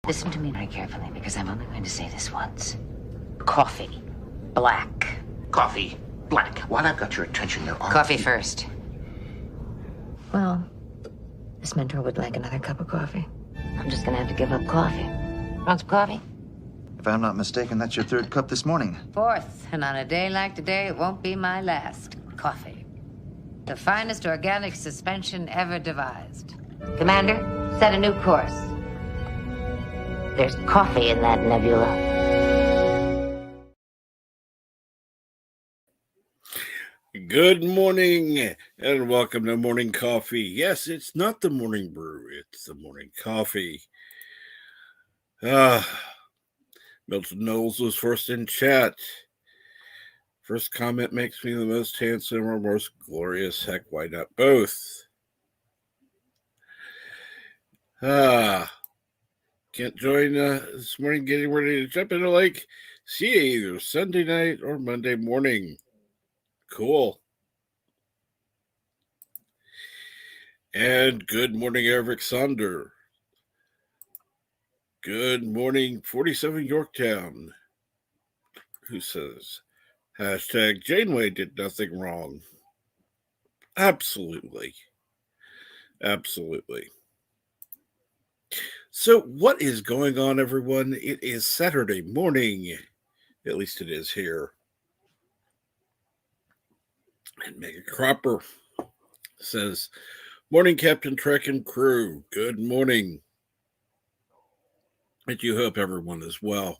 Listen to me very carefully, because I'm only going to say this once. Coffee. Black. Coffee. Black. While I've got your attention, there are... Coffee first. Well, this mentor would like another cup of coffee. I'm just gonna have to give up coffee. Want some coffee? If I'm not mistaken, that's your third cup this morning. Fourth, and on a day like today, it won't be my last. Coffee. The finest organic suspension ever devised. Commander, set a new course. There's coffee in that nebula. Good morning, and welcome to Morning Coffee. Yes, it's not the morning brew, it's the morning coffee. Milton Knowles was first in chat. First comment makes me the most handsome or most glorious. Heck, why not both? Can't join this morning, getting ready to jump into Lake. See you either Sunday night or Monday morning. Cool. And good morning, Eric Sonder. Good morning, 47 Yorktown, who says, hashtag Janeway did nothing wrong. Absolutely. Absolutely. So what is going on, everyone? It is Saturday morning. At least it is here. And Mega Cropper says, morning, Captain Trek and crew. Good morning. I do hope everyone is well.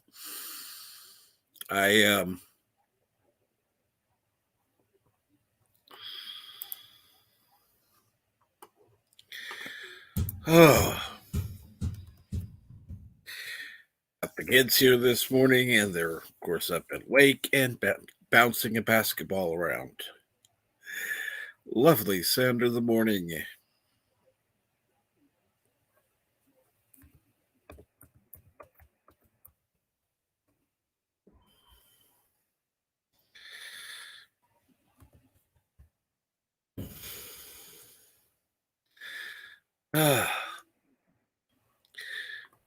Got the kids here this morning, and they're, of course, up and awake and bouncing a basketball around. Lovely sound of the morning.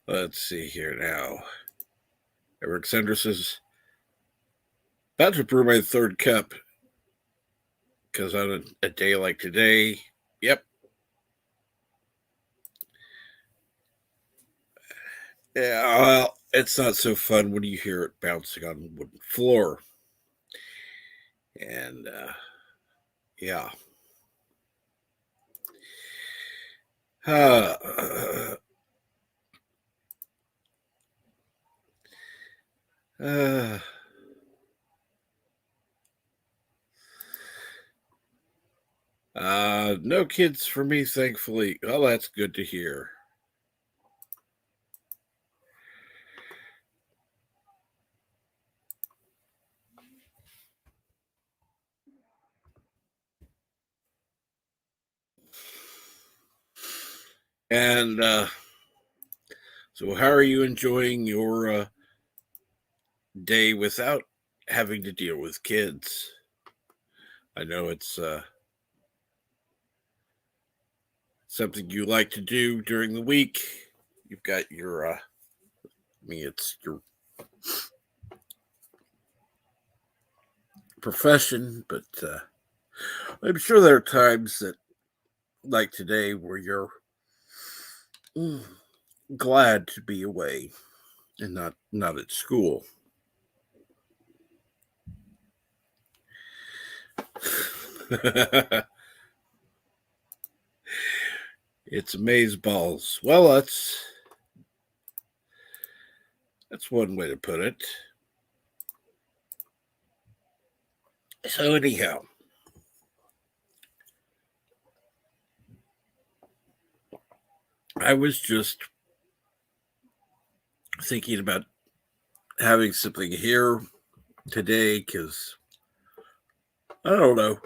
Let's see here now. Eric Sanders says, about to brew my third cup because on a day like today, yep. Yeah, well, it's not so fun when you hear it bouncing on the wooden floor. And, yeah. No kids for me, thankfully. Well, that's good to hear. And so how are you enjoying your day without having to deal with kids? I know it's something you like to do during the week. You've got your, it's your profession, but I'm sure there are times that, like today, where you're glad to be away and not at school. It's amazeballs. Well, that's one way to put it. So anyhow, I was just thinking about having something here today because I don't know.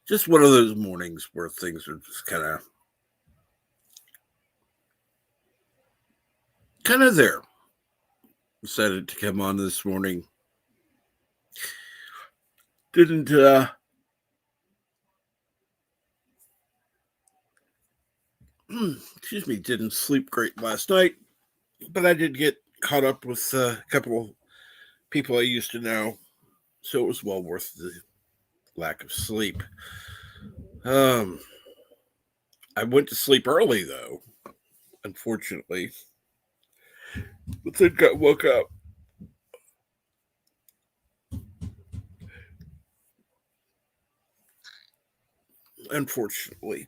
Just one of those mornings where things are just kind of there. Decided to come on this morning. Didn't excuse me, didn't sleep great last night, but I did get caught up with a couple of people I used to know, so it was well worth the lack of sleep. I went to sleep early though, unfortunately, but then woke up. Unfortunately.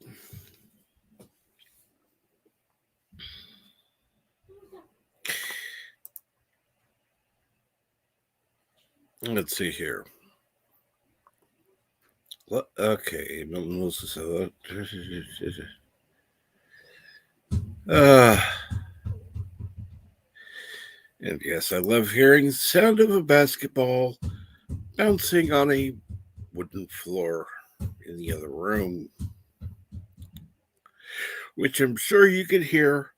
Let's see here. Okay, and yes, I love hearing the sound of a basketball bouncing on a wooden floor in the other room, which I'm sure you could hear,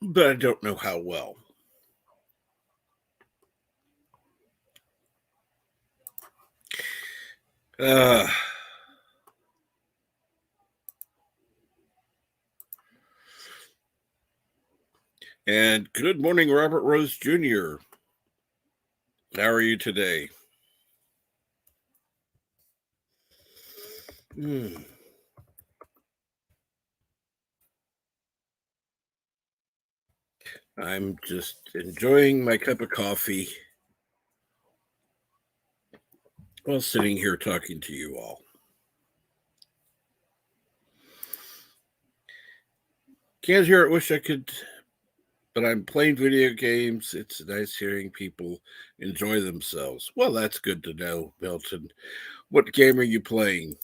but I don't know how well. And good morning, Robert Rose Jr. How are you today? I'm just enjoying my cup of coffee while sitting here talking to you all. Can't hear it, wish I could, but I'm playing video games. It's nice hearing people enjoy themselves. Well, that's good to know, Milton. What game are you playing?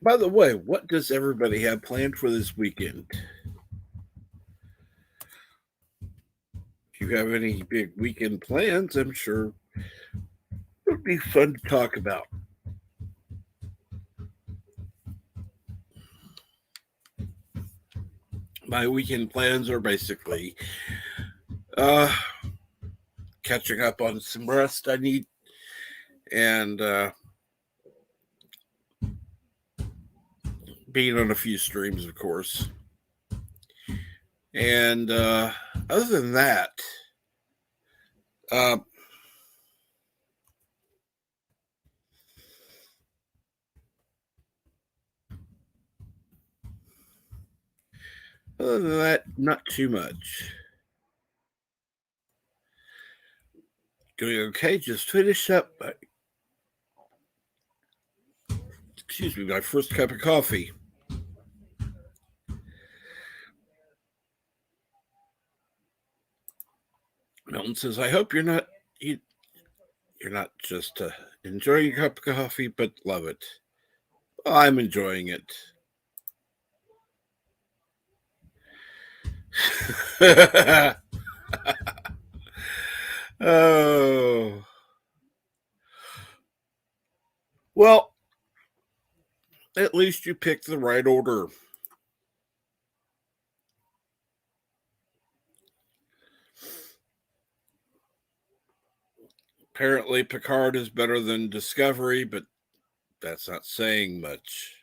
By the way, what does everybody have planned for this weekend? If you have any big weekend plans, I'm sure it would be fun to talk about. My weekend plans are basically catching up on some rest I need and being on a few streams, of course. And other than that, other than that, not too much. Doing okay. Just finished up. Excuse me, my first cup of coffee. Milton says, "I hope you're not just enjoying a cup of coffee, but love it." Well, I'm enjoying it. Oh. Well, at least you picked the right order. Apparently, Picard is better than Discovery, but that's not saying much.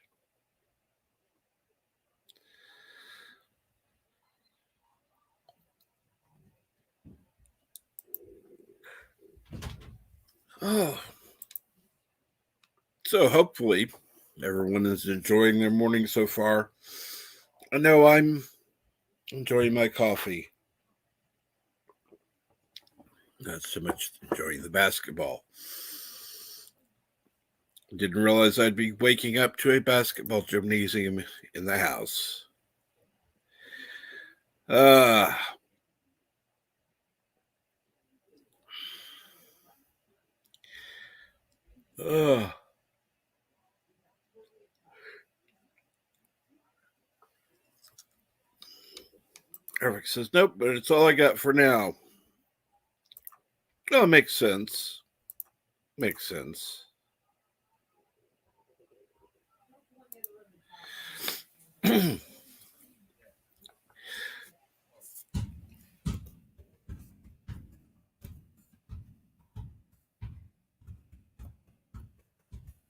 Oh. So hopefully everyone is enjoying their morning so far. I know I'm enjoying my coffee. Not so much enjoying the basketball. Didn't realize I'd be waking up to a basketball gymnasium in the house. Eric says, nope, but it's all I got for now. Oh, makes sense. Makes sense.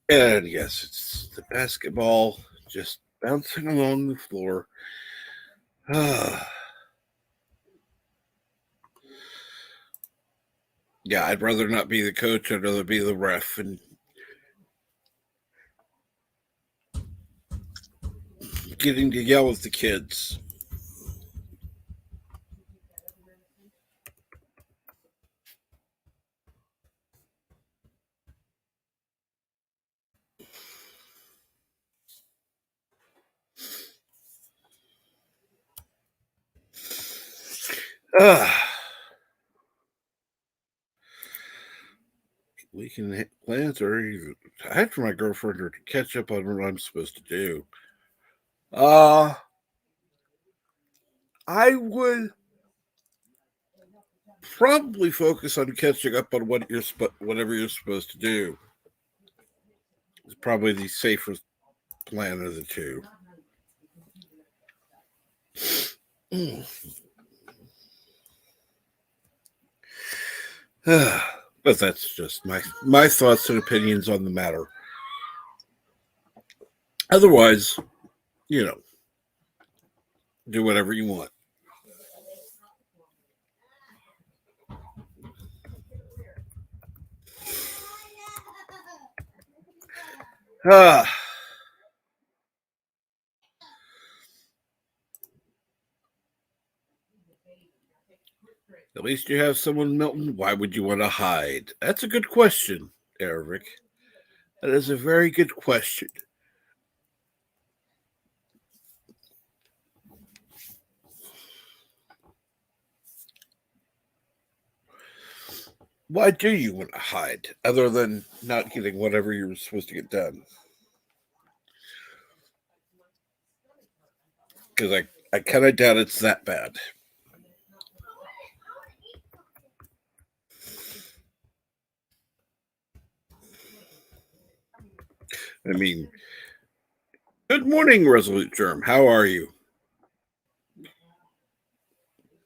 And yes, it's the basketball just bouncing along the floor. Yeah, I'd rather not be the coach. I'd rather be the ref and getting to yell at the kids. We can plans or after my girlfriend or to catch up on what I'm supposed to do. I would probably focus on catching up on whatever you're supposed to do. It's probably the safest plan of the two. But that's just my thoughts and opinions on the matter. Otherwise, you know, do whatever you want. Ah, at least you have someone, Milton. Why would you want to hide? That's a good question, Eric. That is a very good question. Why do you want to hide, other than not getting whatever you're supposed to get done? Because I kind of doubt it's that bad. I mean, good morning, Resolute Germ. How are you?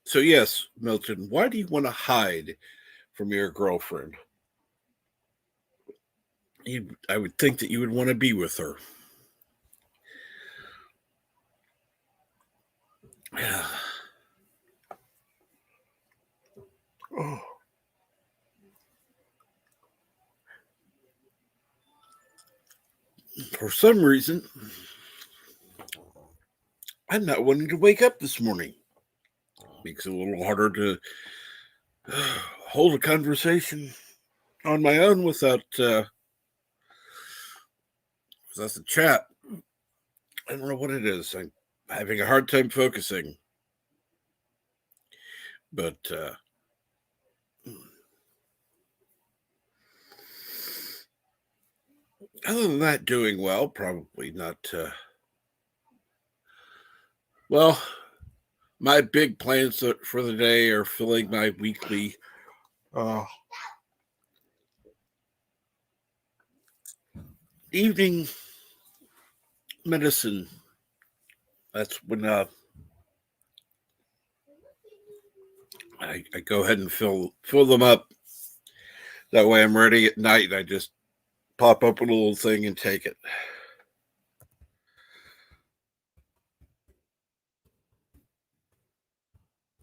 So, yes, Milton, why do you want to hide from your girlfriend? I would think that you would want to be with her. Oh. For some reason, I'm not wanting to wake up this morning. Makes it a little harder to hold a conversation on my own without the chat. I don't know what it is. I'm having a hard time focusing. But other than that, doing well. Probably not. Well, my big plans for the day are filling my weekly evening medicine. That's when I go ahead and fill them up. That way I'm ready at night and I just pop up a little thing and take it.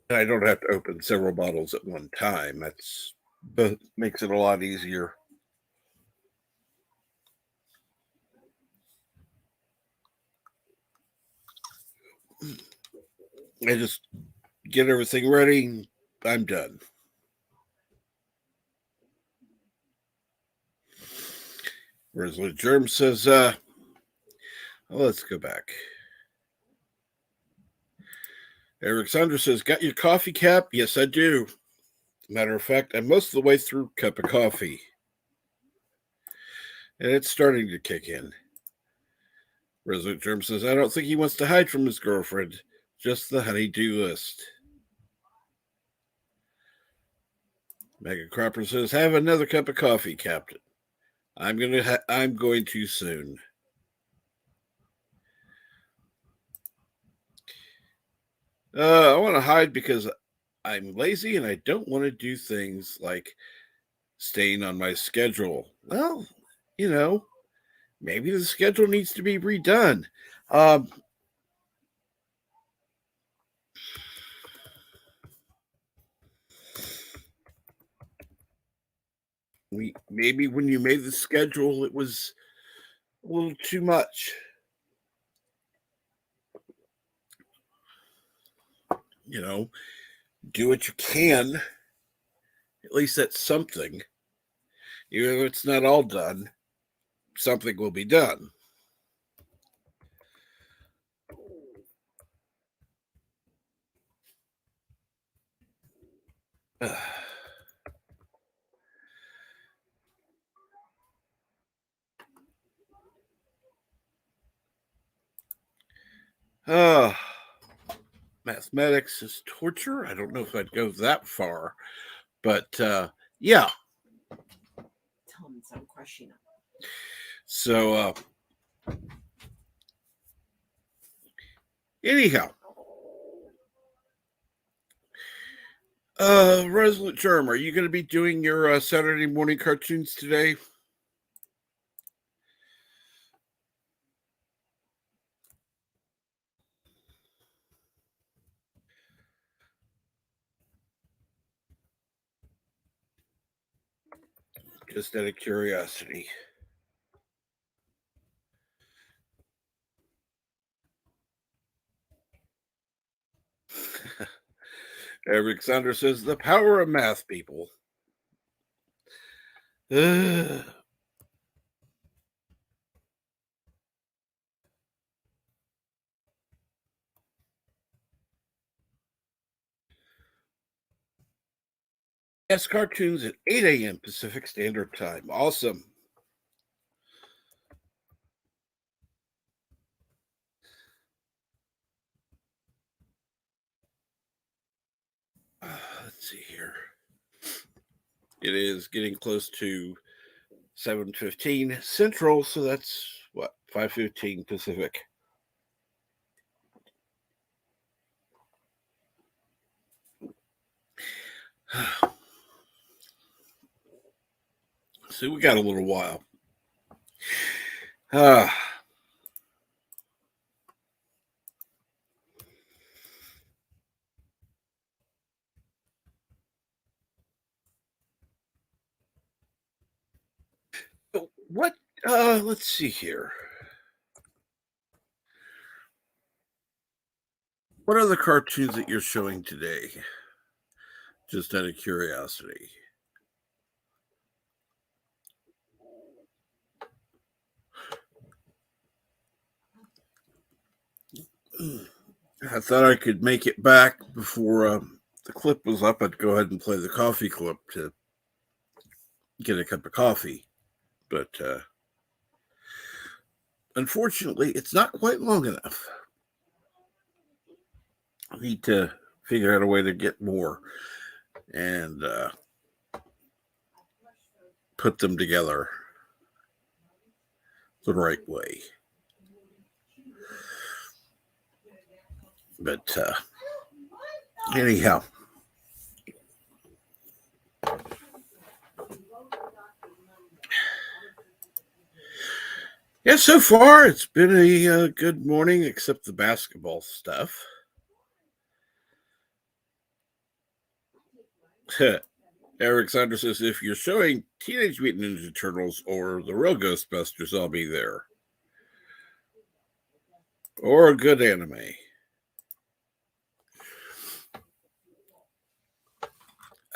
And I don't have to open several bottles at one time. That makes it a lot easier. I just get everything ready. I'm done. Whereas the germ says, well, let's go back. Eric Saunders says, got your coffee cap? Yes, I do. Matter of fact, I'm most of the way through a cup of coffee. And it's starting to kick in. Resolute Germ says, I don't think he wants to hide from his girlfriend. Just the honey-do list. Megan Cropper says, have another cup of coffee, Captain. I'm going to soon. I want to hide because I'm lazy and I don't want to do things like staying on my schedule. Well, you know, Maybe the schedule needs to be redone. Um, maybe when you made the schedule, it was a little too much. You know, do what you can. At least that's something. Even if it's not all done, something will be done. Uh, mathematics is torture. I don't know if I'd go that far, but yeah. Tell him I'm crushing him. So anyhow, Resolute Germ, are you going to be doing your Saturday morning cartoons today? Just out of curiosity. Eric Sander says, the power of math, people. Yes, cartoons at 8 a.m. Pacific Standard Time. Awesome. Let's see here. It is getting close to 7:15 Central, so that's what, 5:15 Pacific. So we got a little while. What? Let's see here. What are the cartoons that you're showing today? Just out of curiosity. I thought I could make it back before the clip was up. I'd go ahead and play the coffee clip to get a cup of coffee. But unfortunately, it's not quite long enough. I need to figure out a way to get more and put them together the right way. But anyhow, yeah, so far it's been a good morning, except the basketball stuff. Eric Sander says, if you're showing Teenage Mutant Ninja Turtles or the real Ghostbusters, I'll be there. Or a good anime.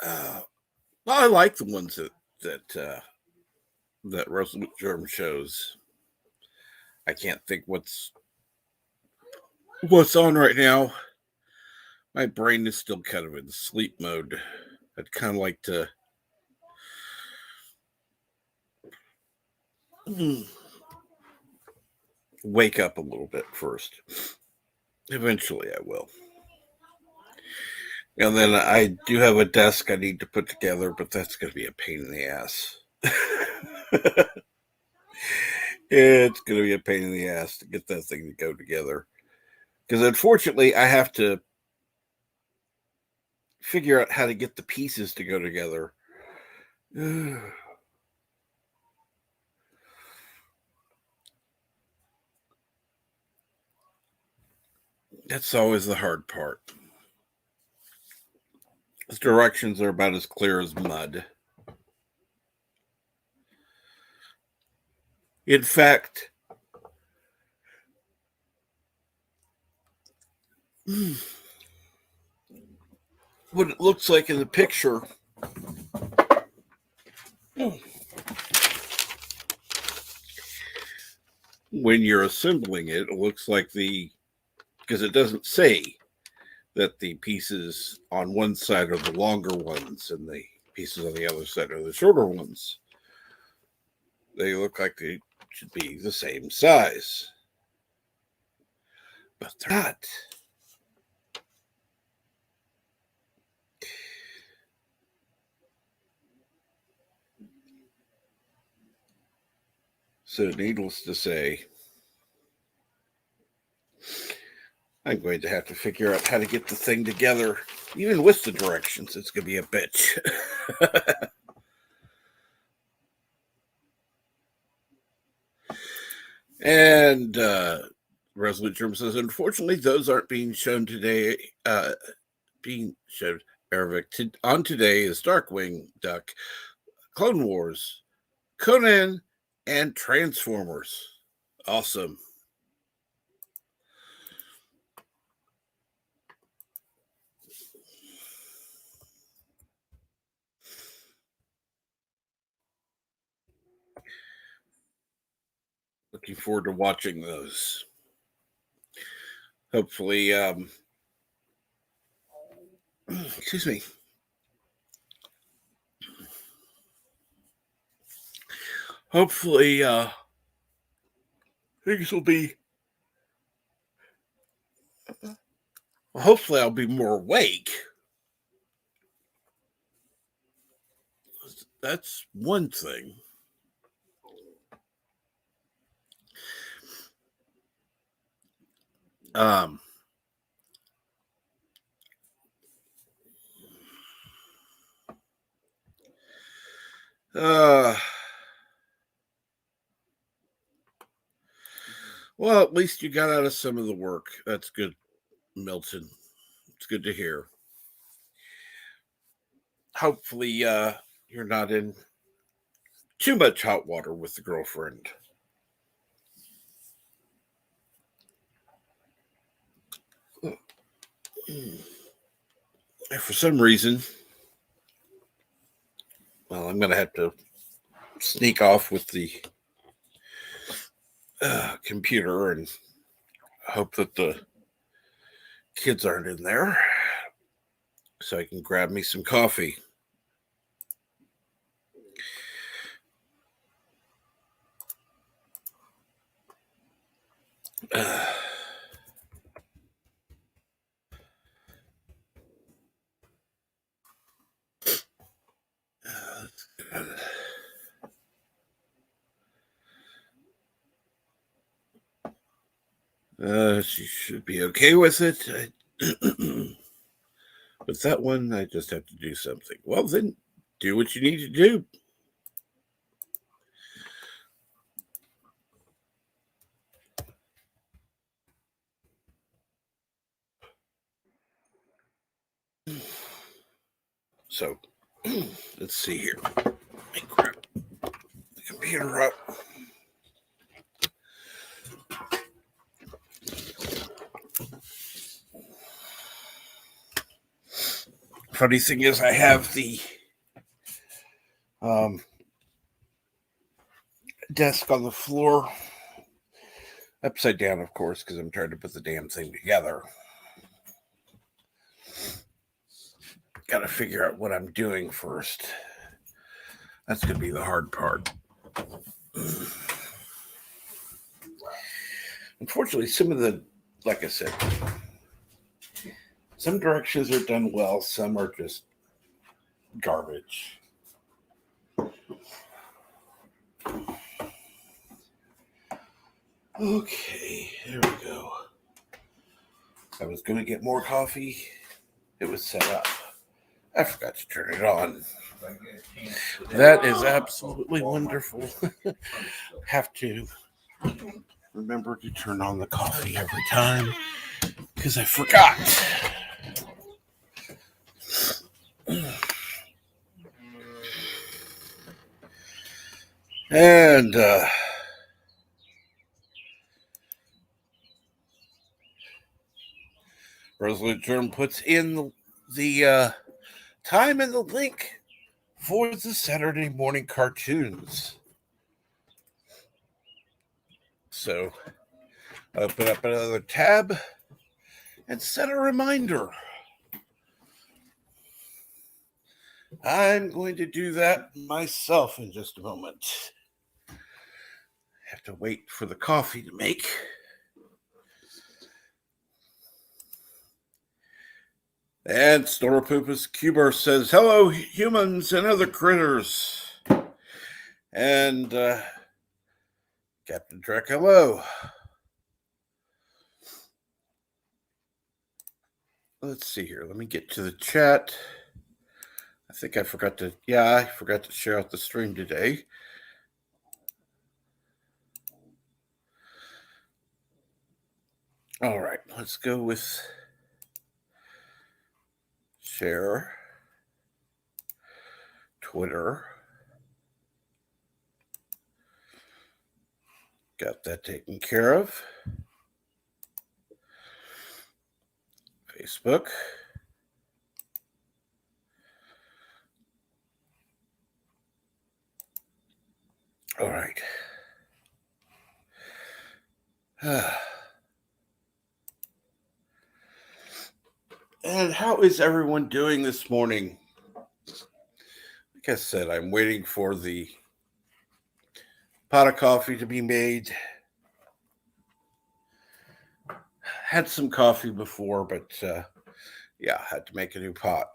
Well, I like the ones that Resolute Germ shows. I can't think what's on right now. My brain is still kind of in sleep mode. I'd kind of like to wake up a little bit first. Eventually I will. And then I do have a desk I need to put together, but that's going to be a pain in the ass. It's going to be a pain in the ass to get that thing to go together. Because unfortunately, I have to figure out how to get the pieces to go together. That's always the hard part. The directions are about as clear as mud. In fact, what it looks like in the picture when you're assembling it, it looks like because it doesn't say that the pieces on one side are the longer ones and the pieces on the other side are the shorter ones. They look like they should be the same size, but they're not. So needless to say, I'm going to have to figure out how to get the thing together. Even with the directions, it's going to be a bitch. And Resolute Germ says, unfortunately, those aren't being shown today. Being shown, Ervik. On today is Darkwing Duck, Clone Wars, Conan, and Transformers. Awesome. Looking forward to watching those. Hopefully, excuse me. Hopefully, things will be. Hopefully, I'll be more awake. That's one thing. Well, at least you got out of some of the work. That's good, Milton. It's good to hear. Hopefully, you're not in too much hot water with the girlfriend. For some reason, well, I'm going to have to sneak off with the computer and hope that the kids aren't in there so I can grab me some coffee. She should be okay with it. With that one, I just have to do something. Well, then, do what you need to do. So, let's see here. Let me grab the computer up. Funny thing is, I have the desk on the floor, upside down, of course, because I'm trying to put the damn thing together. Got to figure out what I'm doing first. That's going to be the hard part. Unfortunately, some of the, like I said, some directions are done well, some are just garbage. Okay, there we go. I was going to get more coffee. It was set up. I forgot to turn it on. That is absolutely wonderful. Have to remember to turn on the coffee every time. because I forgot. And Resolute Germ puts in the time and the link for the Saturday morning cartoons. So open up another tab and set a reminder. I'm going to do that myself in just a moment. Have to wait for the coffee to make. And Snoropopus Cuber says, hello, humans and other critters. And Captain Trek, hello. Let's see here. Let me get to the chat. I think I forgot to share out the stream today. All right, let's go with share, Twitter. Got that taken care of. Facebook. All right. And how is everyone doing this morning? Like I said, I'm waiting for the pot of coffee to be made. Had some coffee before, but had to make a new pot.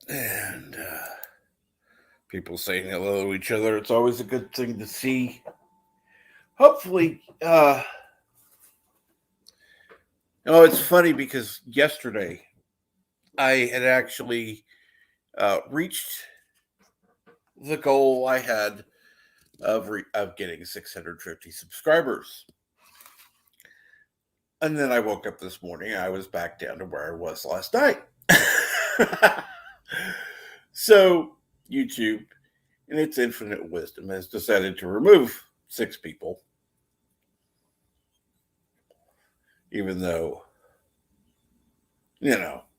And people saying hello to each other. It's always a good thing to see. Hopefully, it's funny because yesterday I had actually reached the goal I had of getting 650 subscribers. And then I woke up this morning, I was back down to where I was last night. So YouTube, in its infinite wisdom, has decided to remove 6 people. Even though,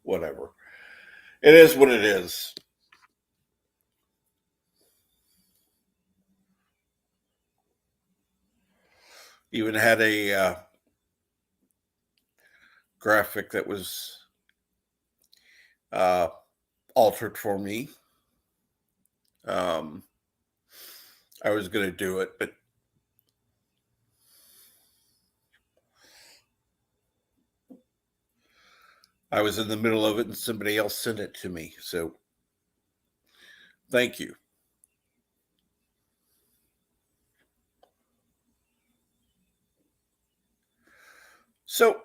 whatever. It is what it is. Even had a graphic that was altered for me. I was going to do it, but I was in the middle of it and somebody else sent it to me. So thank you. So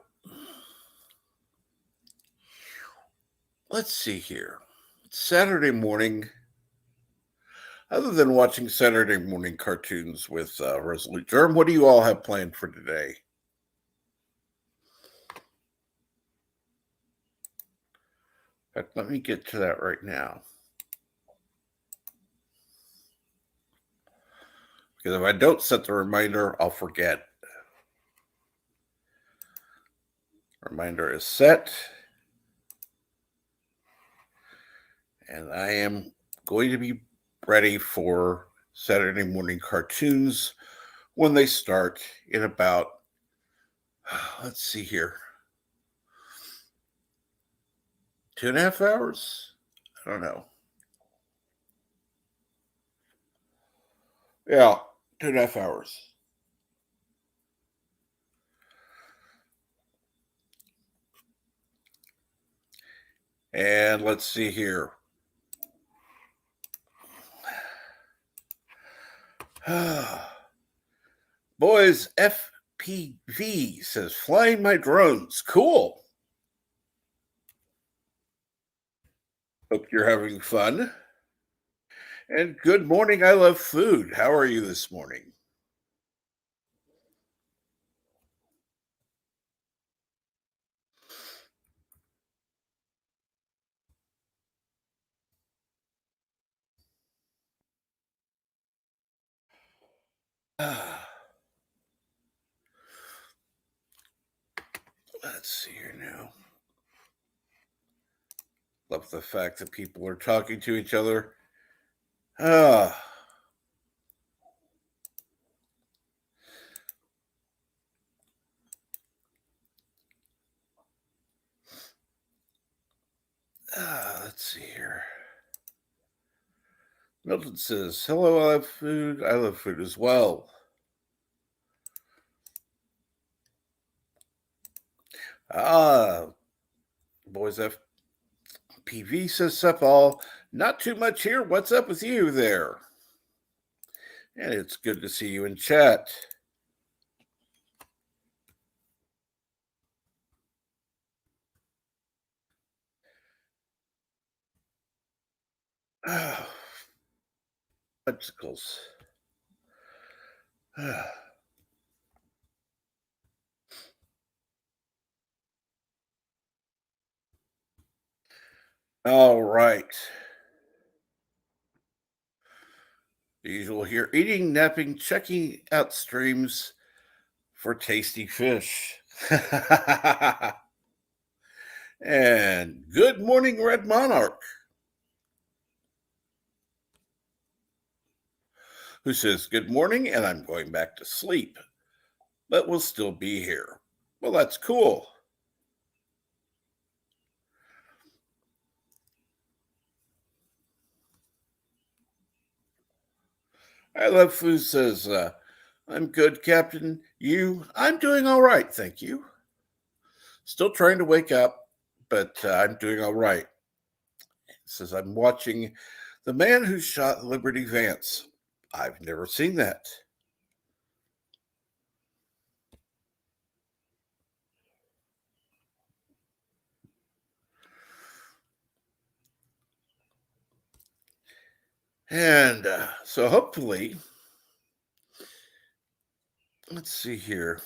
let's see here. Saturday morning, other than watching Saturday morning cartoons with Resolute Germ, what do you all have planned for today? In fact, let me get to that right now. Because if I don't set the reminder, I'll forget. Reminder is set. And I am going to be ready for Saturday morning cartoons when they start in about, let's see here, 2.5 hours? I don't know. Yeah, 2.5 hours. And let's see here. Boys, PV says, flying my drones. Cool. Hope you're having fun. And good morning. I love food. How are you this morning? Let's see here now. Love the fact that people are talking to each other. Let's see here. Milton says, hello, I love food. I love food as well. Boys FPV says, sup all. Not too much here. What's up with you there? And it's good to see you in chat. Bicycles. All right. The usual here, eating, napping, checking out streams for tasty fish. And good morning, Red Monarch, who says, good morning, and I'm going back to sleep, but we'll still be here. Well, that's cool. I love food says, I'm good, Captain. You? I'm doing all right, thank you. Still trying to wake up, but I'm doing all right. Says, I'm watching The Man Who Shot Liberty Vance. I've never seen that. And so hopefully, let's see here.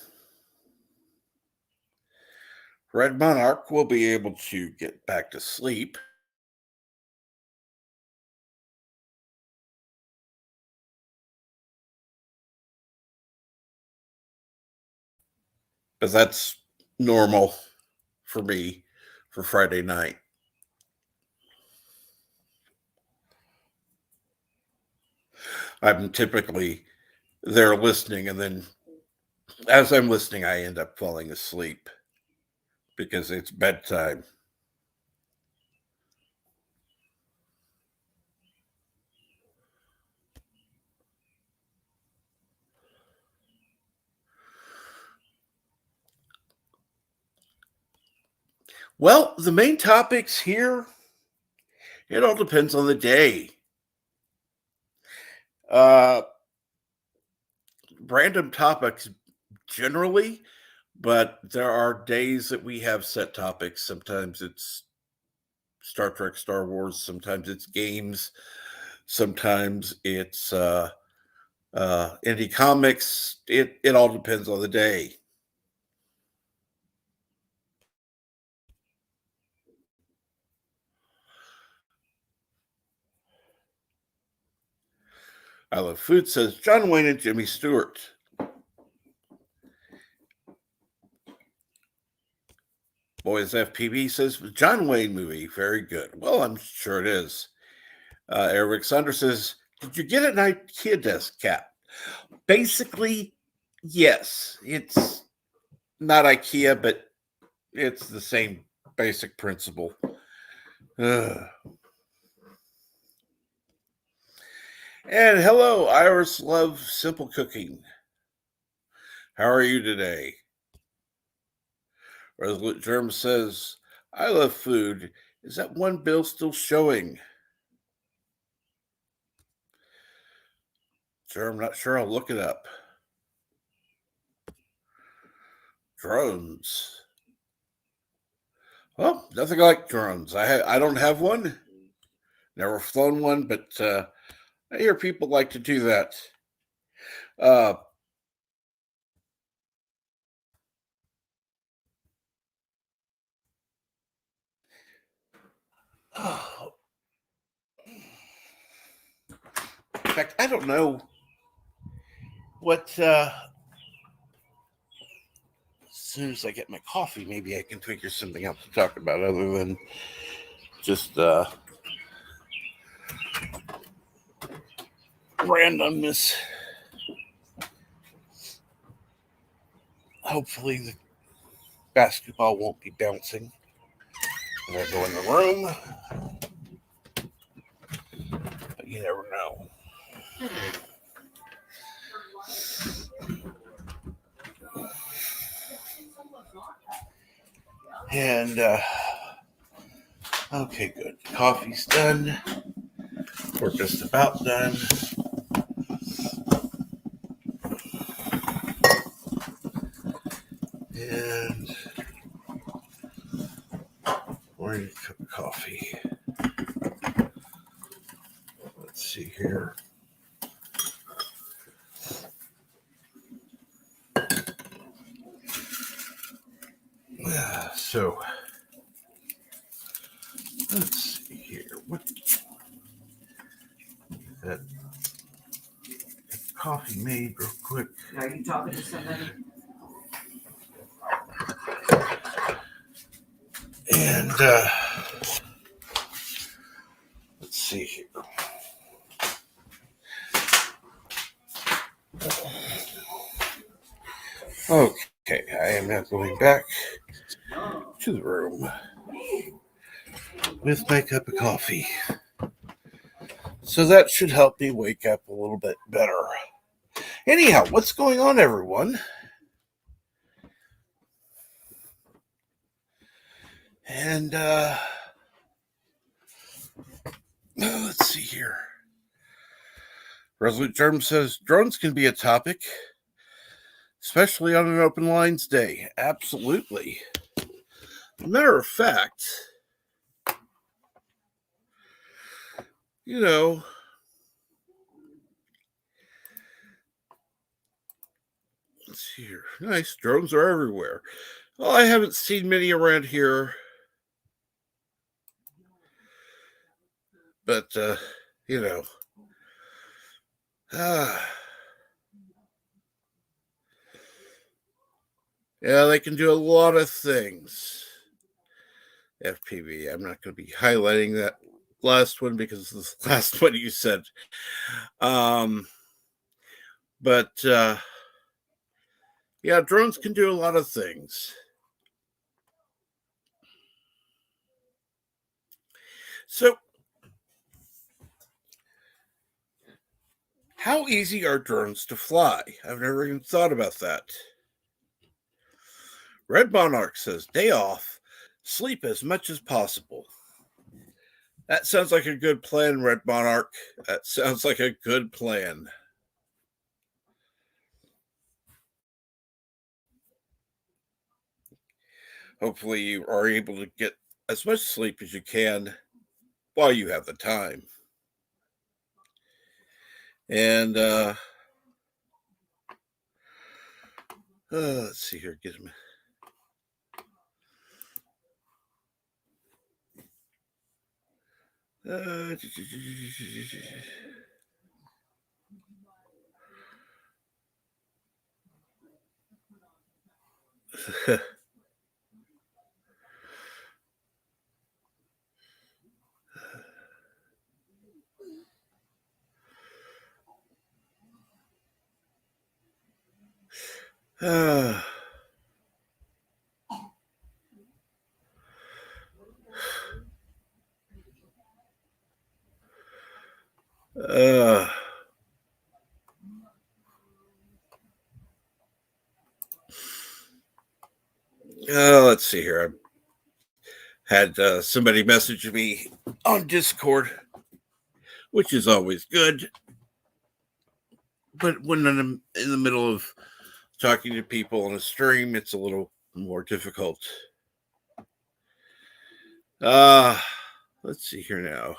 Red Monarch will be able to get back to sleep. Because that's normal for me for Friday night. I'm typically there listening, and then as I'm listening, I end up falling asleep because it's bedtime. Well, the main topics here, it all depends on the day. Random topics generally, but there are days that we have set topics. Sometimes it's Star Trek, Star Wars. Sometimes it's games. Sometimes it's indie comics. It all depends on the day. I Love Food says John Wayne and Jimmy Stewart. Boys FPV says John Wayne movie, very good. Well, I'm sure it is. Eric Sander says, did you get an IKEA desk, Cap? Basically, yes. It's not IKEA, but it's the same basic principle. And hello, Iris Love Simple Cooking. How are you today? Resolute Germ says, I love food. Is that one bill still showing? Sure, I'm not sure. I'll look it up. Drones. Well, nothing like drones. I don't have one. Never flown one, but I hear people like to do that. Uh, oh, in fact, I don't know what. As soon as I get my coffee, maybe I can figure something out to talk about other than just randomness. Hopefully, the basketball won't be bouncing when I go in the room, but you never know. And okay, good. Coffee's done. We're just about done. And pouring a cup of coffee. Let's see here. So let's see here. What that coffee made real quick. Are you talking to somebody? And let's see here. Okay, I am now going back to the room with my cup of coffee. So that should help me wake up a little bit better. Anyhow, what's going on, everyone? And let's see here. Resolute Germ says drones can be a topic, especially on an open lines day. Absolutely. Matter of fact, you know, let's see here. Nice. Drones are everywhere. Well, I haven't seen many around here, but, you know, yeah, they can do a lot of things. FPV. I'm not going to be highlighting that last one because it's the last one you said. But yeah, drones can do a lot of things. So, how easy are drones to fly? I've never even thought about that. Red Monarch says, day off, sleep as much as possible. That sounds like a good plan, Red Monarch. That sounds like a good plan. Hopefully you are able to get as much sleep as you can while you have the time. And let's see here. Get him. Let's see here. I had somebody message me on Discord, which is always good. But when I'm in the middle of talking to people on a stream, it's a little more difficult. Let's see here now.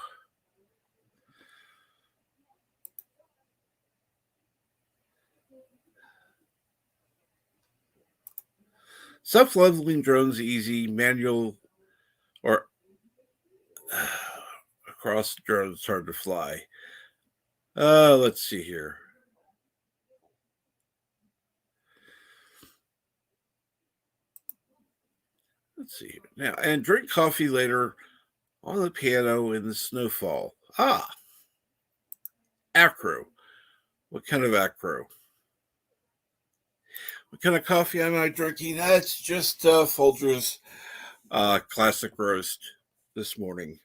Self-leveling drones easy, manual or across drones hard to fly. Let's see here. Let's see here. Now, and drink coffee later on the piano in the snowfall. Acro. What kind of acro? What kind of coffee am I drinking? That's just Folgers classic roast this morning.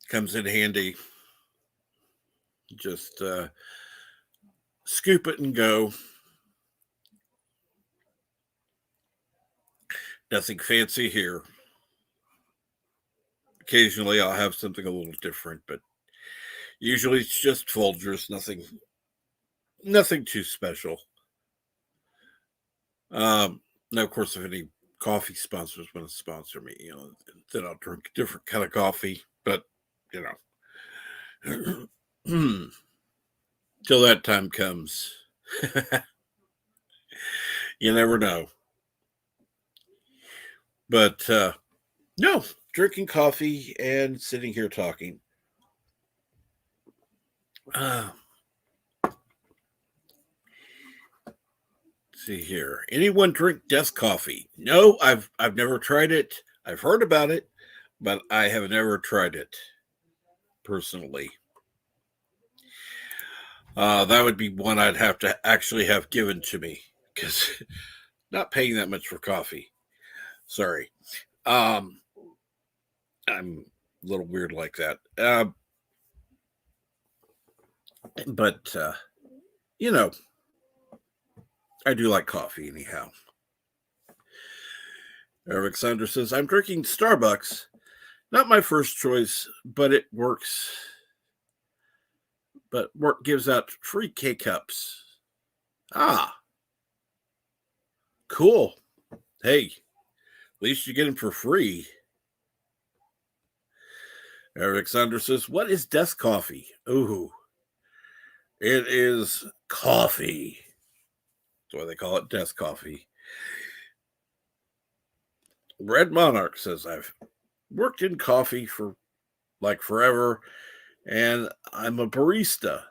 Comes in handy. Just scoop it and go. Nothing fancy here. Occasionally I'll have something a little different, but usually it's just Folgers, nothing too special. Now, of course, if any coffee sponsors want to sponsor me, then I'll drink a different kind of coffee. But, till that time comes, you never know. But, no, drinking coffee and sitting here talking. See here. Anyone drink desk coffee? No, I've never tried it. I've heard about it, but I have never tried it personally. That would be one I'd have to actually have given to me, because not paying that much for coffee. Sorry. I'm a little weird like that. But I do like coffee anyhow. Eric Sander says, I'm drinking Starbucks. Not my first choice, but it works. But work gives out free K-Cups. Cool. Hey, at least you get them for free. Eric Sander says, what is desk coffee? Ooh, it is coffee. That's why they call it desk coffee. Red Monarch says, I've worked in coffee for like forever, and I'm a barista,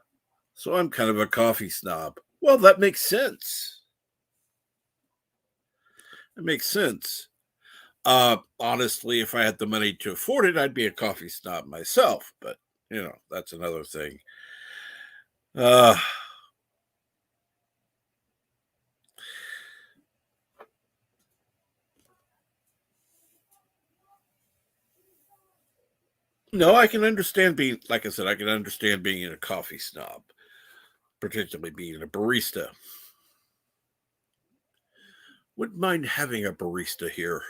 so I'm kind of a coffee snob. Well, that makes sense. It makes sense. Honestly, if I had the money to afford it, I'd be a coffee snob myself, but that's another thing. No, I can understand being, like I said, I can understand being a coffee snob, particularly being a barista. Wouldn't mind having a barista here.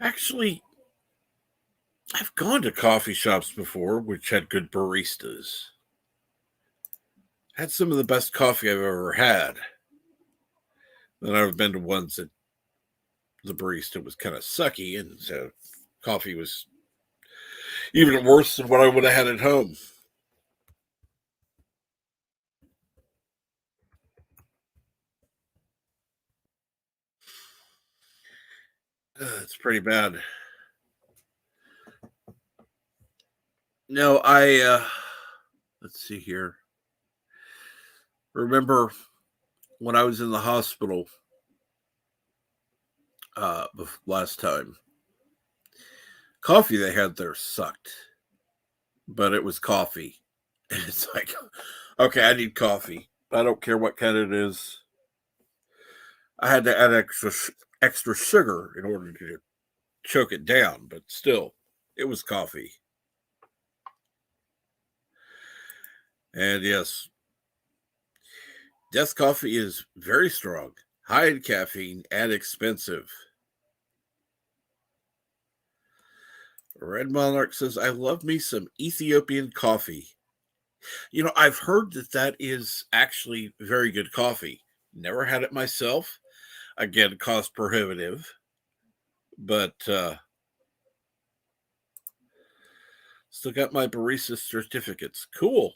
Actually, I've gone to coffee shops before which had good baristas. Had some of the best coffee I've ever had. Then I've been to ones that the barista was kind of sucky, and so coffee was even worse than what I would have had at home. It's pretty bad. No, let's see here. Remember when I was in the hospital last time, coffee they had there sucked, but it was coffee. And it's like, okay, I need coffee. I don't care what kind it is. I had to add extra sugar in order to choke it down, but still, it was coffee. And yes, Death coffee is very strong, high in caffeine, and expensive. Red Monarch says, I love me some Ethiopian coffee. I've heard that is actually very good coffee. Never had it myself. Again, cost prohibitive. But still got my barista certificates. Cool.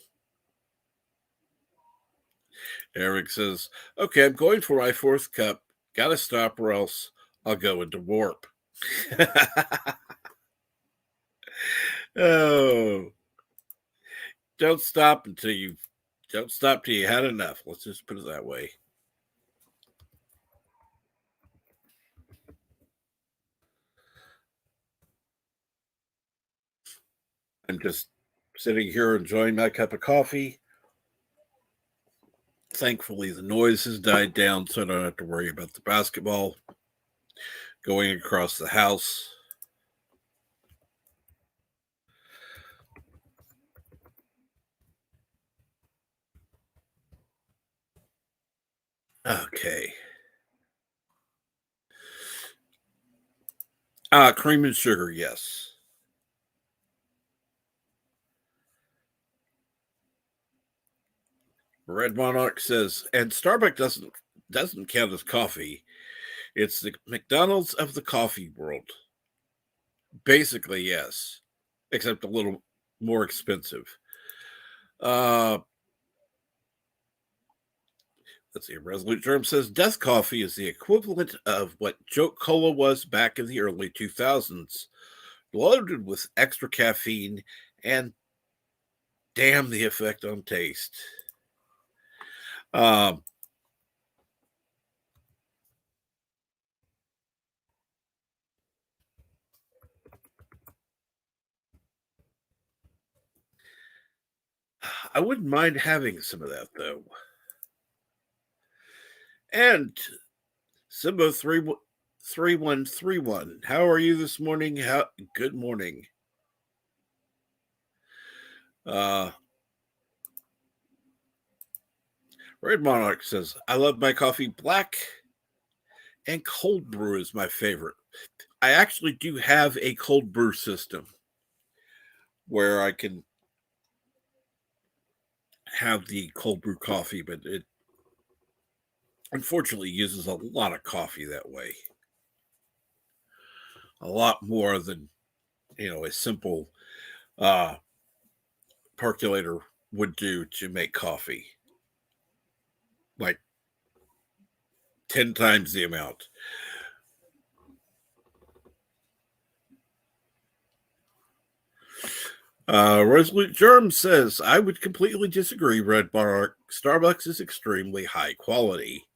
Eric says, okay, I'm going for my 4th cup. Gotta stop or else I'll go into warp. Oh. Don't stop till you had enough. Let's just put it that way. I'm just sitting here enjoying my cup of coffee. Thankfully, the noise has died down, so I don't have to worry about the basketball going across the house. Okay. Cream and sugar, yes. Red Monarch says, and Starbucks doesn't count as coffee. It's the McDonald's of the coffee world. Basically, yes, except a little more expensive. Let's see. Resolute Germ says Death Coffee is the equivalent of what Joke Cola was back in the early 2000s, loaded with extra caffeine and damn the effect on taste. I wouldn't mind having some of that though. And Simbo 3131, how are you this morning? Good morning. Red Monarch says, I love my coffee black and cold brew is my favorite. I actually do have a cold brew system where I can have the cold brew coffee, but it unfortunately uses a lot of coffee that way. A lot more than, a simple percolator would do to make coffee. Like 10 times the amount. Resolute Germ says, I would completely disagree, Red Monarch. Starbucks is extremely high quality.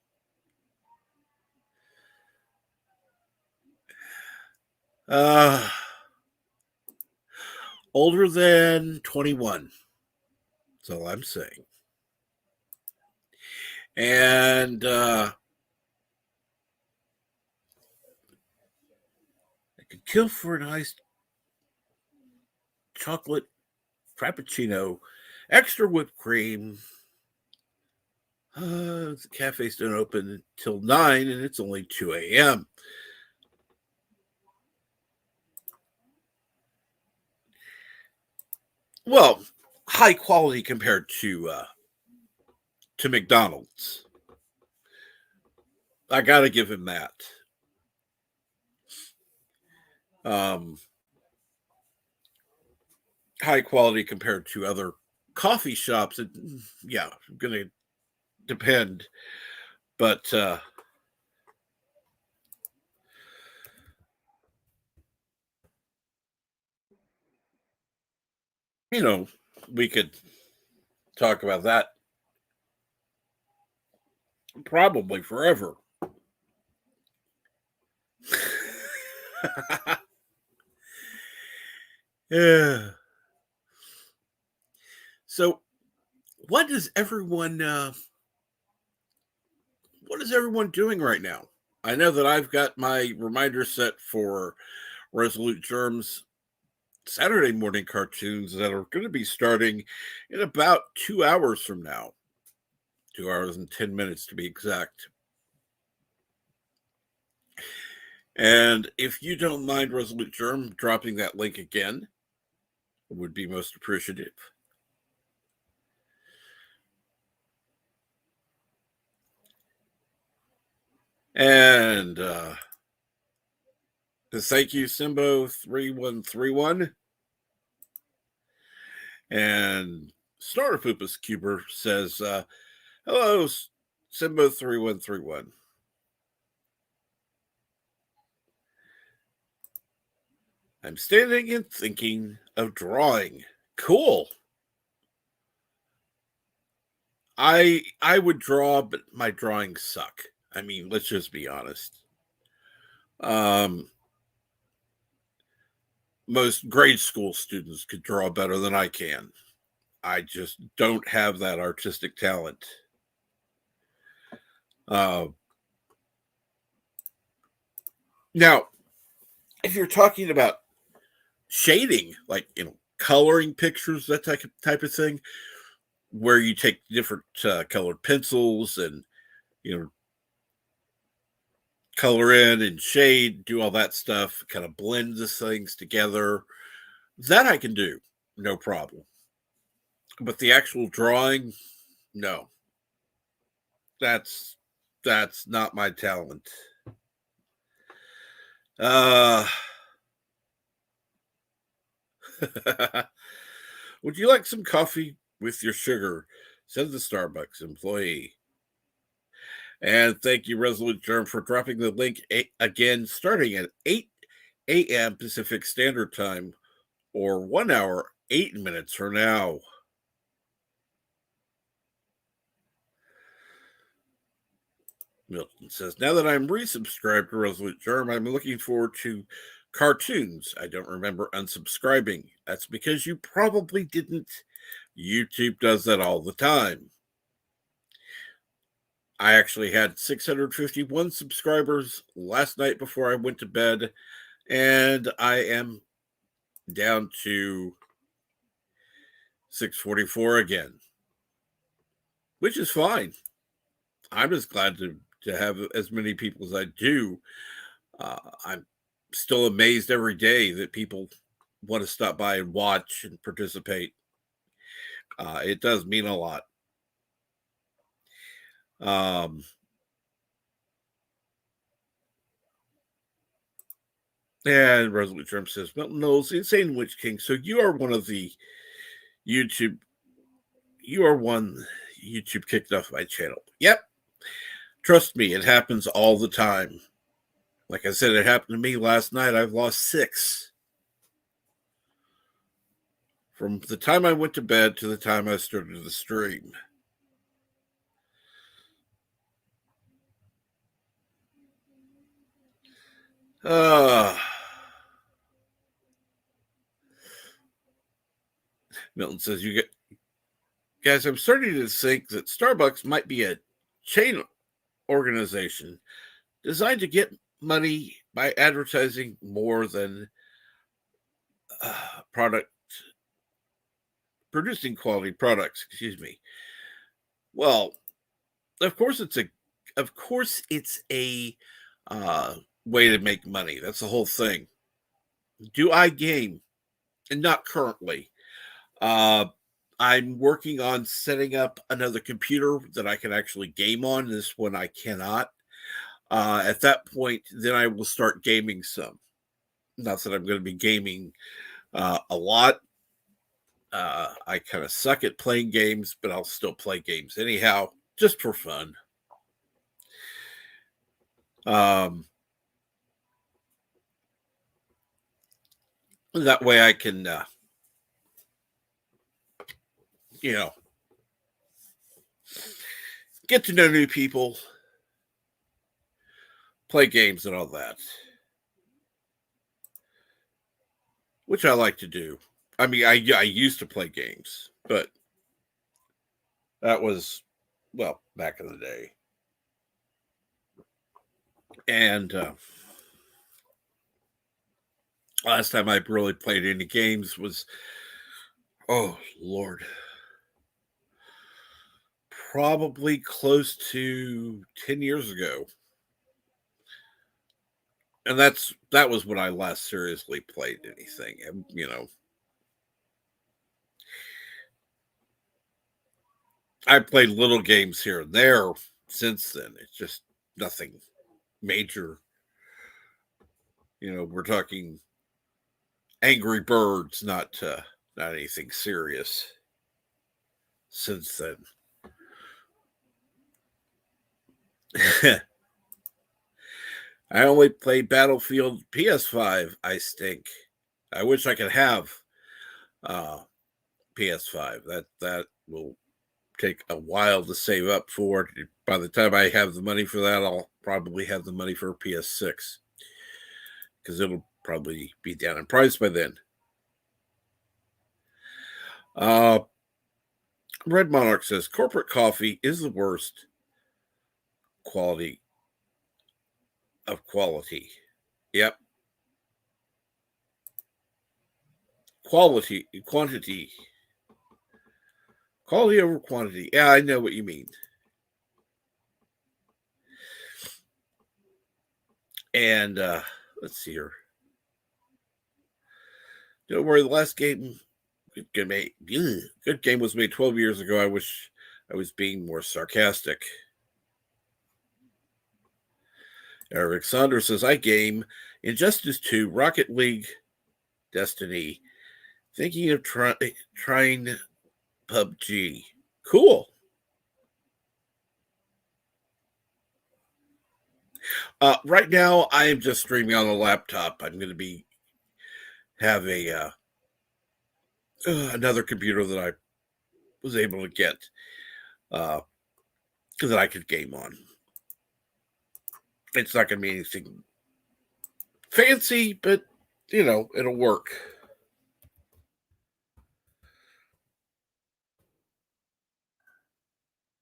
Older than 21. That's all I'm saying. And I could kill for an iced chocolate frappuccino, extra whipped cream. The cafes don't open until 9 and it's only 2 a.m. Well, high quality compared to McDonald's. I got to give him that. High quality compared to other coffee shops. Yeah, going to depend. But we could talk about that probably forever. Yeah. So, what is everyone doing right now? I know that I've got my reminder set for Resolute Germ's Saturday morning cartoons that are going to be starting in about 2 hours from now. 2 hours and 10 minutes to be exact. And if you don't mind, Resolute Germ, dropping that link again, would be most appreciative. And thank you, Simbo3131. And Startopupus Cuber says, hello, Simbo3131. I'm standing and thinking of drawing. Cool. I would draw, but my drawings suck. I mean, let's just be honest. Most grade school students could draw better than I can. I just don't have that artistic talent. Now, if you're talking about shading, like, coloring pictures, that type of thing, where you take different colored pencils and, color in and shade, do all that stuff, kind of blend the things together, that I can do, no problem. But the actual drawing, no. That's not my talent. Would you like some coffee with your sugar? Said the Starbucks employee. And thank you, Resolute Germ, for dropping the link again, starting at 8 a.m. Pacific Standard Time, or 1 hour, 8 minutes from now. Milton says, now that I'm resubscribed to Resolute Germ, I'm looking forward to cartoons. I don't remember unsubscribing. That's because you probably didn't. YouTube does that all the time. I actually had 651 subscribers last night before I went to bed, and I am down to 644 again, which is fine. I'm just glad to have as many people as I do. I'm still amazed every day that people want to stop by and watch and participate. It does mean a lot. And Resolute Trump says, Milton Knowles, Insane Witch King. So you are one of the YouTube kicked off my channel. Yep. Trust me, it happens all the time. Like I said, it happened to me last night. I've lost 6. From the time I went to bed to the time I started the stream. Milton says, guys, I'm starting to think that Starbucks might be a chain organization designed to get money by advertising more than producing quality products. Excuse me. Well, of course it's a way to make money. That's the whole thing. Do I game? And not currently. I'm working on setting up another computer that I can actually game on. This one I cannot. At that point, then I will start gaming some. Not that I'm going to be gaming a lot. I kind of suck at playing games, but I'll still play games anyhow, just for fun. That way I can, get to know new people, play games and all that, which I like to do. I mean, I used to play games, but that was, well, back in the day. And last time I really played any games was, oh, Lord, probably close to 10 years ago. And that was when I last seriously played anything. And, I played little games here and there since then. It's just nothing major. We're talking Angry Birds, not anything serious since then. I only play Battlefield PS5. I stink. I wish I could have PS5. That will take a while to save up for. By the time I have the money for that, I'll probably have the money for a PS6 because it'll probably be down in price by then. Red Monarch says corporate coffee is the worst quality of quality. Yep. Quantity over quantity. Yeah, I know what you mean. And let's see here. Don't worry, the last game, good game was made 12 years ago. I wish I was being more sarcastic. Eric Saunders says, I game Injustice 2, Rocket League, Destiny. Thinking of trying PUBG. Cool. Right now, I am just streaming on a laptop. I'm going to have another computer that I was able to get that I could game on. It's not going to be anything fancy, but it'll work.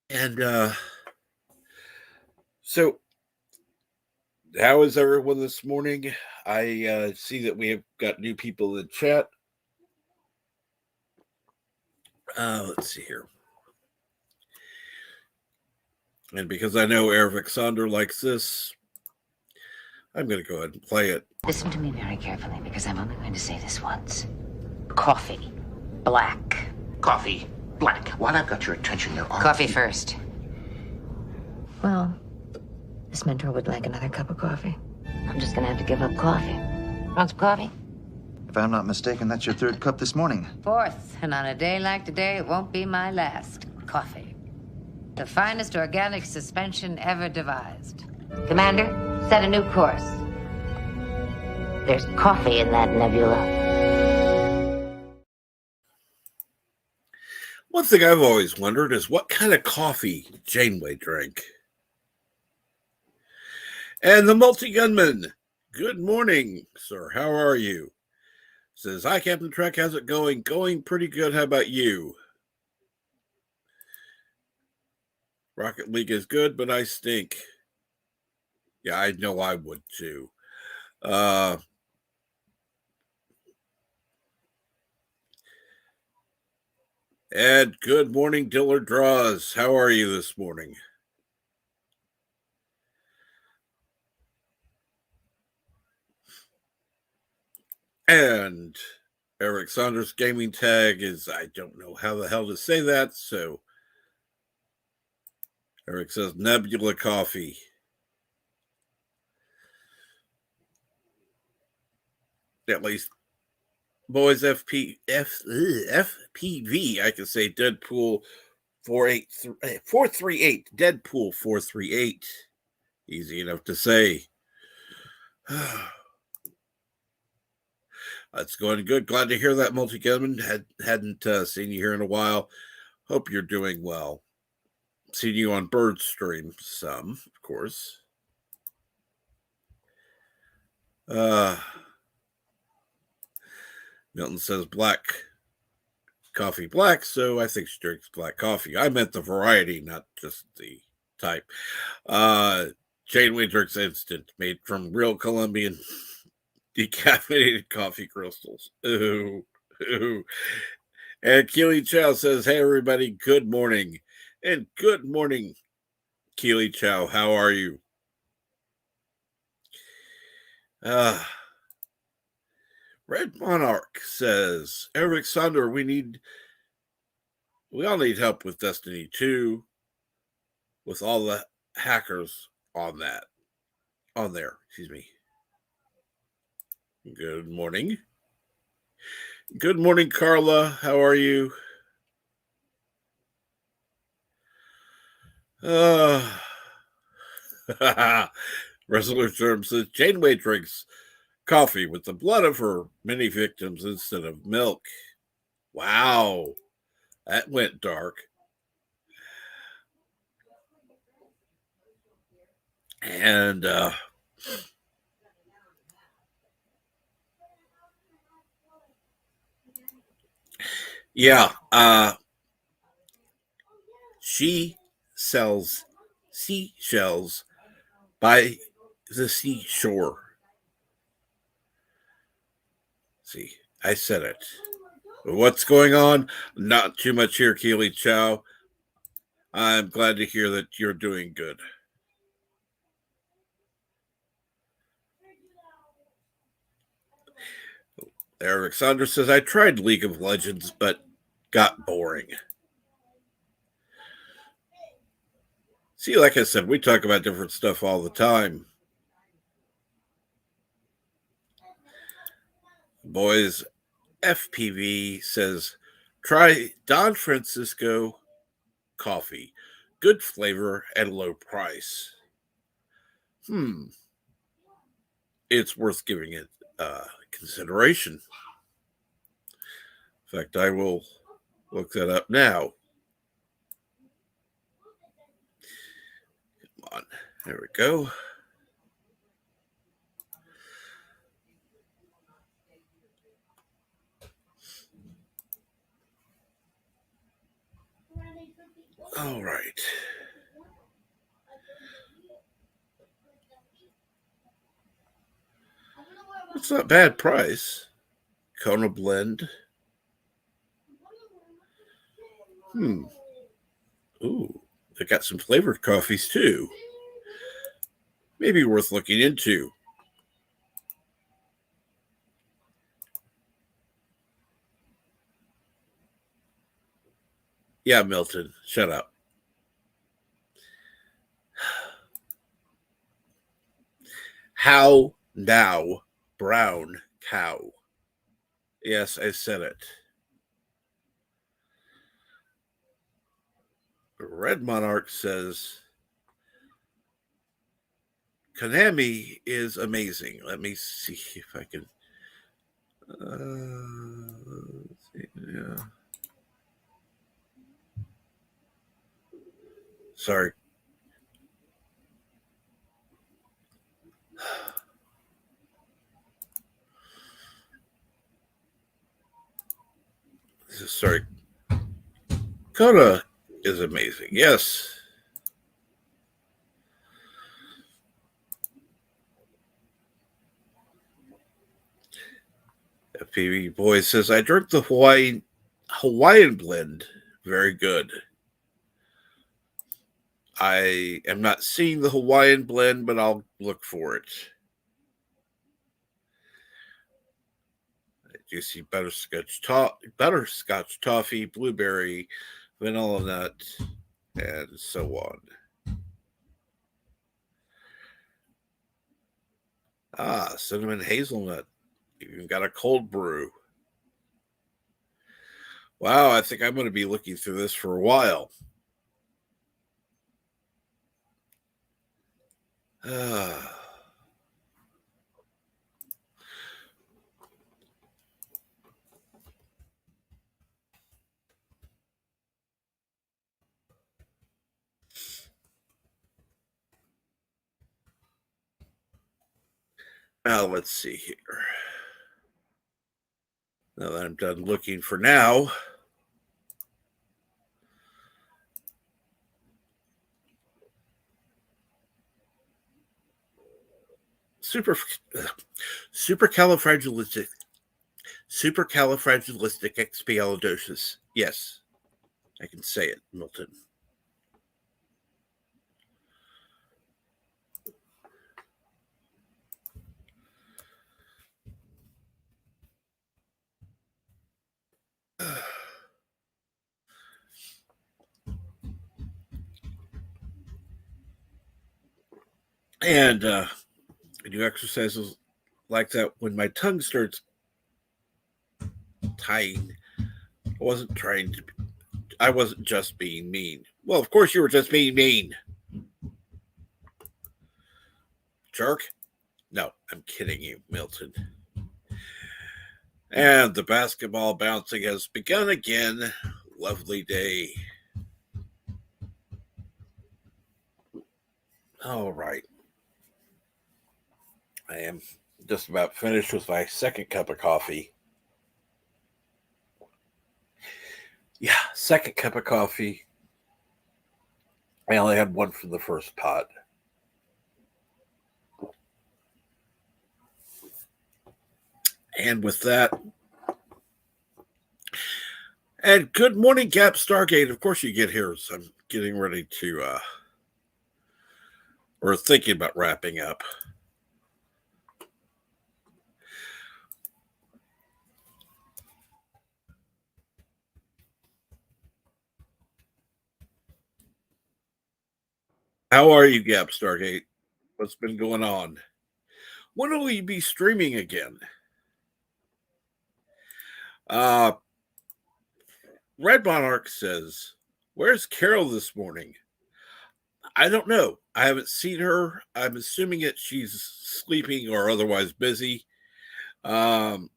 And so how is everyone this morning? I see that we have got new people in the chat. Let's see here. And because I know Eric Sonder likes this, I'm going to go ahead and play it. Listen to me very carefully, because I'm only going to say this once. Coffee. Black. Coffee. Black. While I've got your attention, there are... Coffee first. Well, this mentor would like another cup of coffee. I'm just going to have to give up coffee. Want some coffee? If I'm not mistaken, that's your third cup this morning. Fourth, and on a day like today, it won't be my last. Coffee. The finest organic suspension ever devised. Commander, set a new course. There's coffee in that nebula. One thing I've always wondered is what kind of coffee Janeway drank. And the multi-gunman, good morning, sir. How are you? Says, hi, Captain Trek. How's it going? Going pretty good. How about you? Rocket League is good, but I stink. Yeah, I know I would too. Ed, good morning, Diller Draws. How are you this morning? And Eric Saunders gaming tag is, I don't know how the hell to say that, so Eric says Nebula Coffee. At least boys FPV, I can say Deadpool 438. Deadpool 438. Easy enough to say. It's going good. Glad to hear that, multi-gunman. Hadn't seen you here in a while. Hope you're doing well. Seen you on Bird Stream some, of course. Milton says black coffee black, so I think she drinks black coffee. I meant the variety, not just the type. Janeway drinks instant, made from real Colombian decaffeinated coffee crystals. Ooh. And Keely Chow says, hey, everybody, good morning. And good morning, Keely Chow. How are you? Red Monarch says, Eric Sander, we all need help with Destiny 2 with all the hackers on there. Excuse me. Good morning. Good morning, Carla. How are you? Wrestler Term says Janeway drinks coffee with the blood of her many victims instead of milk. Wow, that went dark. And yeah, she sells seashells by the seashore. See, I said it. What's going on? Not too much here, Keely Chow. I'm glad to hear that you're doing good. Eric Saunders says, I tried League of Legends, but got boring. See, like I said, we talk about different stuff all the time. Boys, FPV says, try Don Francisco coffee. Good flavor and low price. It's worth giving it consideration. In fact, I will look that up now. Come on. There we go. All right. It's not a bad price. Kona blend. Ooh, they got some flavored coffees too. Maybe worth looking into. Yeah, Milton, shut up. How now, brown cow? Yes, I said it. Red Monarch says, Konami is amazing. Let me see if I can. Yeah. Sorry. Sorry. Kona is amazing. Yes. FPV Boy says, I drink the Hawaiian blend. Very good. I am not seeing the Hawaiian blend, but I'll look for it. Juicy butterscotch toffee, blueberry, vanilla nut, and so on. Cinnamon hazelnut. Even got a cold brew. Wow, I think I'm going to be looking through this for a while. Now, let's see here. Now that I'm done looking for now, supercalifragilisticexpialidocious. Yes, I can say it, Milton. And I do exercises like that when my tongue starts tying. I wasn't just being mean. Well, of course you were just being mean. Jerk. No, I'm kidding you, Milton. And the basketball bouncing has begun again. Lovely day. All right. I am just about finished with my second cup of coffee. Yeah, second cup of coffee. I only had one from the first pot. And with that, and good morning, Gap Stargate. Of course you get here as I'm getting ready to, or thinking about wrapping up. How are you, Gap Stargate? What's been going on? When will we be streaming again? Red Monarch says, "Where's Carol this morning?" I don't know. I haven't seen her. I'm assuming that she's sleeping or otherwise busy. Um,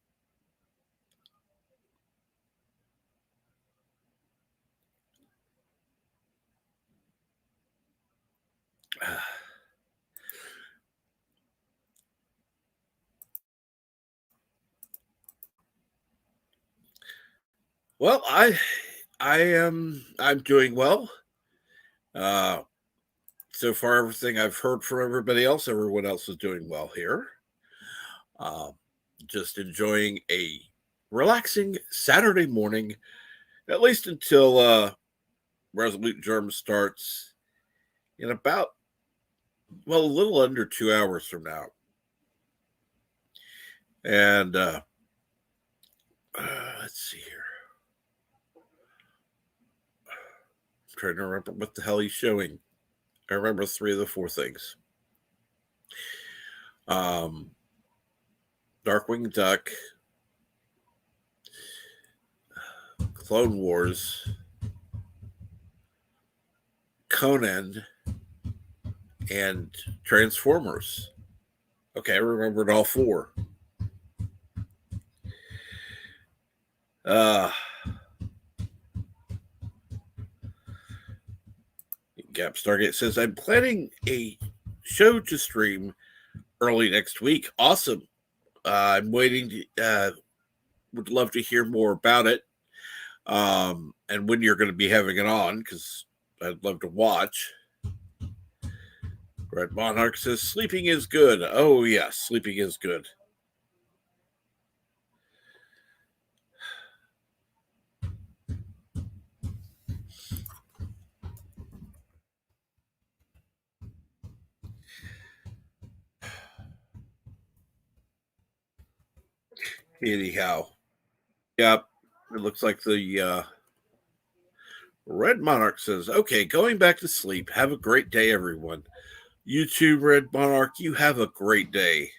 well, I'm doing well. So far, everything I've heard from everyone else is doing well here. Just enjoying a relaxing Saturday morning, at least until Resolute Germ starts in about, well, a little under 2 hours from now. And let's see here. I'm trying to remember what the hell he's showing. I remember 3 of the 4 things. Darkwing Duck, Clone Wars, Conan, and Transformers. Okay, I remembered all 4. Gap Stargate says, "I'm planning a show to stream early next week." Awesome. I'm waiting to, would love to hear more about it. And when you're going to be having it on, because I'd love to watch. Red Monarch says, "Sleeping is good." Oh, yes, sleeping is good. Anyhow, yep, it looks like the Red Monarch says, "Okay, going back to sleep. Have a great day, everyone." You too, Red Monarch. You have a great day.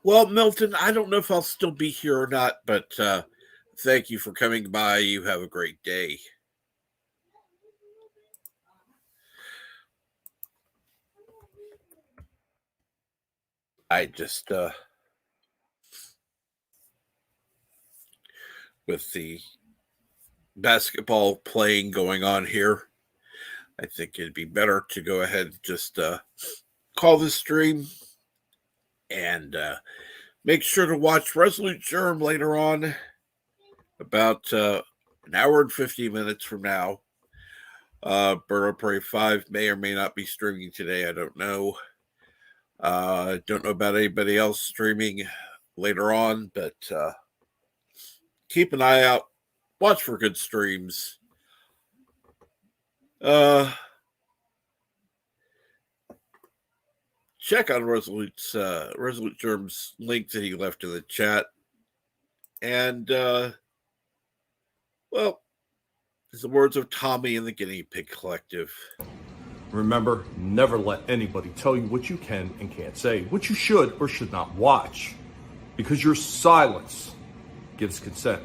Well, Milton, I don't know if I'll still be here or not, but thank you for coming by. You have a great day. I just, with the basketball playing going on here, I think it'd be better to go ahead and just call this stream and make sure to watch Resolute Germ later on, about an hour and 50 minutes from now. Bird of Prey 5 may or may not be streaming today. I don't know. Don't know about anybody else streaming later on, but keep an eye out. Watch for good streams. Check on Resolute Germ's link that he left in the chat. And, well, it's the words of Tommy and the Guinea Pig Collective. Remember, never let anybody tell you what you can and can't say, what you should or should not watch, because your silence gives consent.